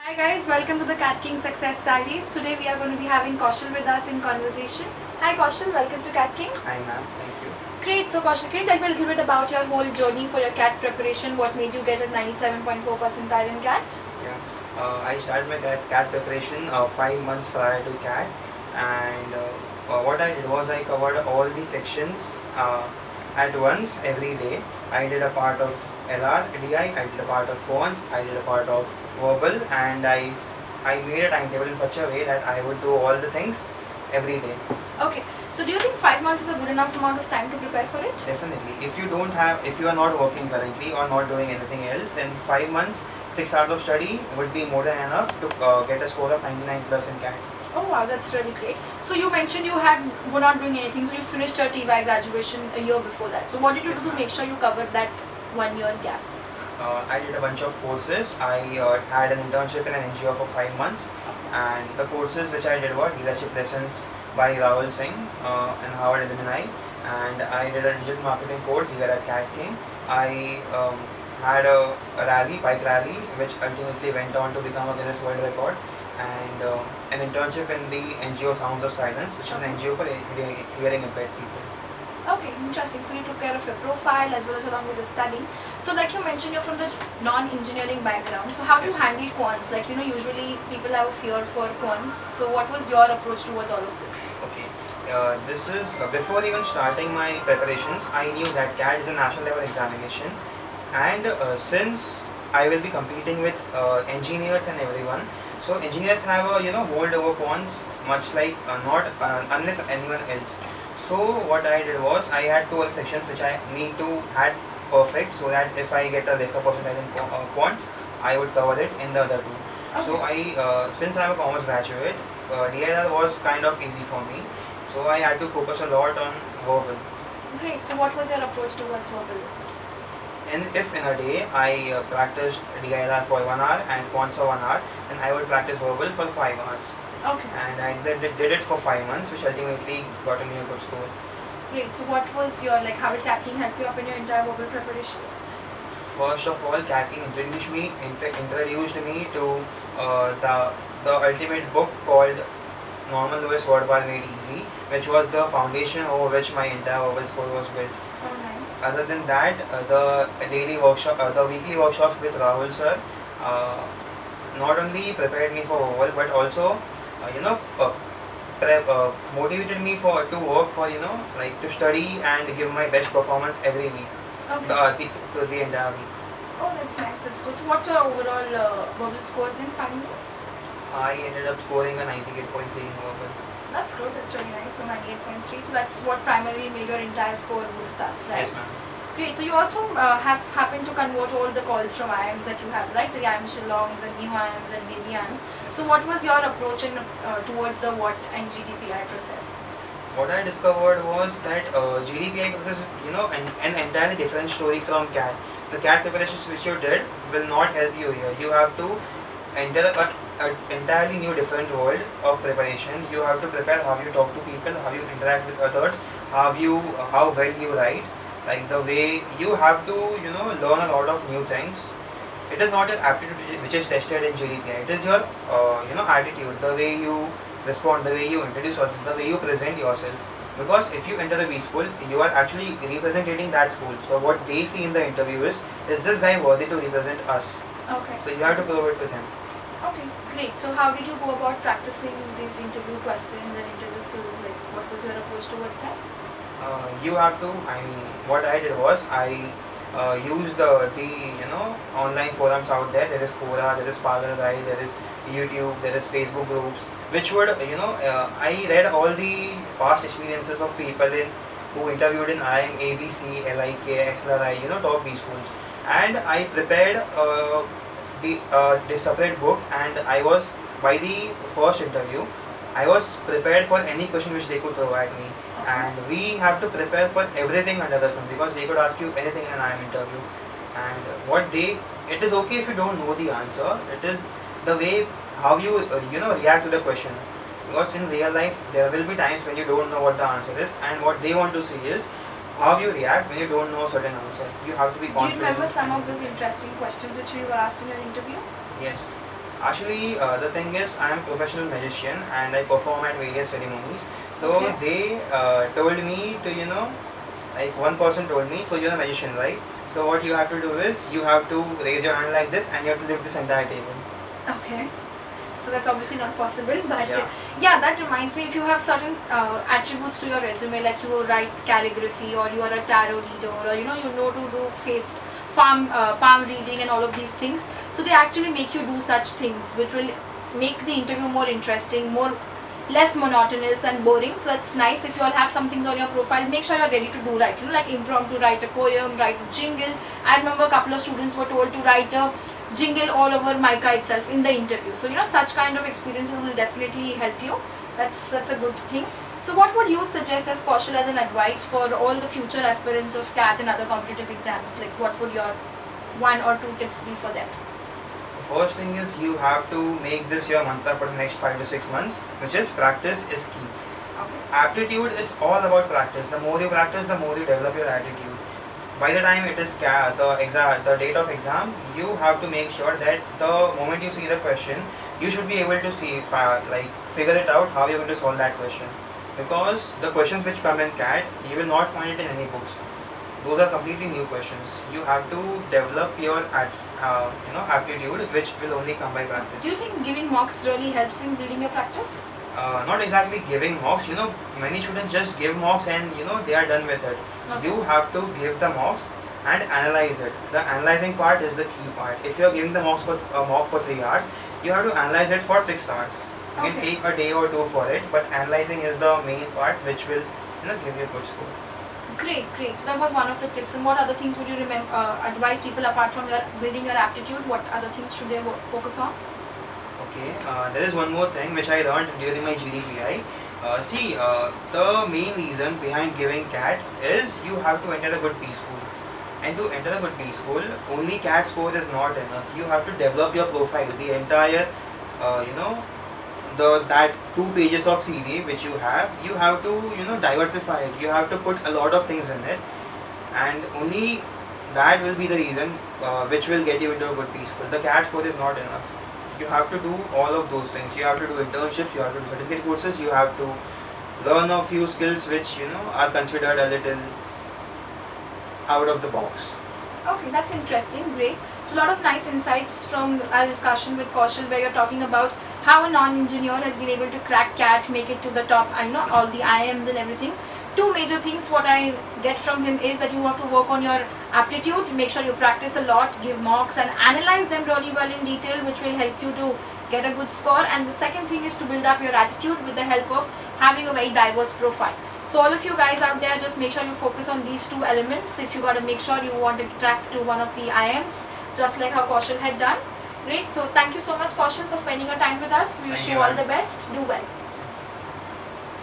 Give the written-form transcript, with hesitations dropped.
Hi guys, welcome to the Cat King Success Diaries. Today we are going to be having Kaushal with us in conversation. Hi Kaushal, welcome to Cat King. Hi ma'am, thank you. Great, so Kaushal, can you tell me a little bit about your whole journey for your CAT preparation? What made you get a 97.4 percentile in CAT? Yeah, I started my CAT preparation 5 months prior to CAT, and what I did was I covered all the sections at once every day. I did a part of LR, DI, I did a part of quants, I did a part of verbal, and I made a timetable in such a way that I would do all the things every day. Okay, so do you think 5 months is a good enough amount of time to prepare for it? Definitely. If you are not working currently or not doing anything else, then 5 months, 6 hours of study would be more than enough to get a score of 99 plus in CAT. Oh wow, that's really great. So you mentioned you were not doing anything, so you finished your TY graduation a year before that. So what did you Yes, do to ma'am. make sure you covered that 1 year gap? I did a bunch of courses. I had an internship in an NGO for 5 months, and the courses which I did were leadership lessons by Rahul Singh and Howard Illuminati, and I did a digital marketing course here at Cat King. I had a bike rally, which ultimately went on to become a Guinness World Record, and an internship in the NGO Sounds of Silence, which is an NGO for hearing impaired people. Okay, interesting. So you took care of your profile as well as along with the studying. So like you mentioned, you're from the non-engineering background. So how do you handle quants? Like, usually people have a fear for quants. So what was your approach towards all of this? Okay, this is before even starting my preparations, I knew that CAT is a national level examination, and since I will be competing with engineers and everyone, so engineers have a hold over quants much like not unless anyone else. So what I did was I had two other sections which I need to had perfect, so that if I get a lesser percentage in quants, I would cover it in the other two. Okay. So since I'm a commerce graduate, DIR was kind of easy for me. So I had to focus a lot on verbal. Great. So what was your approach towards verbal? If in a day I practiced DIR for 1 hour and quants for 1 hour, then I would practice verbal for 5 hours. Okay. And I did it for 5 months, which ultimately got me a good score. Great. So what was your, like, how did Cat King help you up in your entire verbal preparation? First of all, Cat King introduced me to the ultimate book called Norman Lewis Word Bar Made Easy, which was the foundation over which my entire verbal score was built. Oh, nice. Other than that, the weekly workshops with Rahul sir, not only prepared me for verbal but also, motivated me to work for like to study and give my best performance every week, Okay. the entire week. Oh, that's nice. That's good. So what's your overall verbal score then finally? I ended up scoring a 98.3 in verbal. That's good. That's really nice. So 98.3. So that's what primarily made your entire score boost up, right? Yes, ma'am. Great. So you also have happened to convert all the calls from IIMs that you have, right? The IIM Shillongs and new IIMs and baby IIMs. So what was your approach towards the WOT and GDPI process? What I discovered was that GDPI process is an entirely different story from CAT. The CAT preparations which you did will not help you here. You have to enter an entirely new different world of preparation. You have to prepare how you talk to people, how you interact with others, how well you write, like the way you have to learn a lot of new things. It is not your aptitude which is tested in GDPI. It is your attitude, the way you respond, the way you introduce yourself, the way you present yourself. Because if you enter the B school, you are actually representing that school. So what they see in the interview is this guy worthy to represent us? Okay. So you have to prove it with him. Okay, great. So how did you go about practicing these interview questions and interview skills? Like, what was your approach towards that? You have to. I mean, what I did was I used the online forums out there. There is Quora, there is Pagal Guy, there is YouTube, there is Facebook groups, which would I read all the past experiences of people who interviewed in IIM, ABC, LIK, XLRI, top B schools, and I prepared the separate book, and I was by the first interview I was prepared for any question which they could throw at me, and we have to prepare for everything under the sun because they could ask you anything in an IIM interview. And it is okay if you don't know the answer. It is the way how you react to the question, because in real life there will be times when you don't know what the answer is, and what they want to see is how you react when you don't know a certain answer. You have to be confident. Do you remember some of those interesting questions which you were asked in your interview? Yes. Actually, the thing is, I am a professional magician and I perform at various ceremonies. So Okay. they told me to, like one person told me, so you're a magician, right? So what you have to do is, you have to raise your hand like this and you have to lift this entire table. Okay. So that's obviously not possible, but Yeah. yeah, that reminds me, if you have certain attributes to your resume, like you write calligraphy, or you are a tarot reader, or you know to do face palm reading and all of these things, so they actually make you do such things, which will make the interview more interesting, more less monotonous and boring. So that's nice. If you all have some things on your profile, make sure you're ready to do right, like impromptu write a poem, write a jingle. I remember a couple of students were told to write a jingle all over mica itself in the interview. So such kind of experiences will definitely help you. That's a good thing. So what would you suggest as Kaushal as an advice for all the future aspirants of CAT and other competitive exams? Like, what would your 1 or 2 tips be for them? The first thing is, you have to make this your mantra for the next 5 to 6 months, which is practice is key. Okay. Aptitude is all about practice. The more you practice, the more you develop your attitude. By the time it is the date of exam, you have to make sure that the moment you see the question, you should be able to figure it out how you're going to solve that question. Because the questions which come in CAT, you will not find it in any books. Those are completely new questions. You have to develop your aptitude, which will only come by practice. Do you think giving mocks really helps in building your practice? Not exactly giving mocks. Many students just give mocks and they are done with it. Okay. You have to give the mocks and analyze it. The analyzing part is the key part. If you are giving the mock for 3 hours, you have to analyze it for 6 hours. You can Okay. take a day or 2 for it, but analyzing is the main part which will give you a good score. Great, great. So that was one of the tips. And what other things would you advise people apart from your building your aptitude? What other things should they focus on? Okay, there is one more thing which I learned during my GDPI. The main reason behind giving CAT is you have to enter a good B school. And to enter a good B school, only CAT score is not enough. You have to develop your profile, the entire, that 2 pages of CV which you have to, diversify it. You have to put a lot of things in it, and only that will be the reason which will get you into a good B school. The CAT score is not enough. You have to do all of those things. You have to do internships, you have to do certificate courses, you have to learn a few skills which are considered a little out of the box. Okay, that's interesting. Great. So a lot of nice insights from our discussion with Kaushal, where you're talking about how a non-engineer has been able to crack CAT, make it to the top, all the IIMs and everything. 2 major things what I get from him is that you have to work on your aptitude, make sure you practice a lot, give mocks and analyze them really well in detail, which will help you to get a good score. And the second thing is to build up your attitude with the help of having a very diverse profile. So all of you guys out there, just make sure you focus on these 2 elements. If you got to make sure you want to crack to one of the IIMs, just like how Kaushal had done. Great. So thank you so much, Kaushal, for spending your time with us. We wish Thank you you, all ma'am. the best. Do well.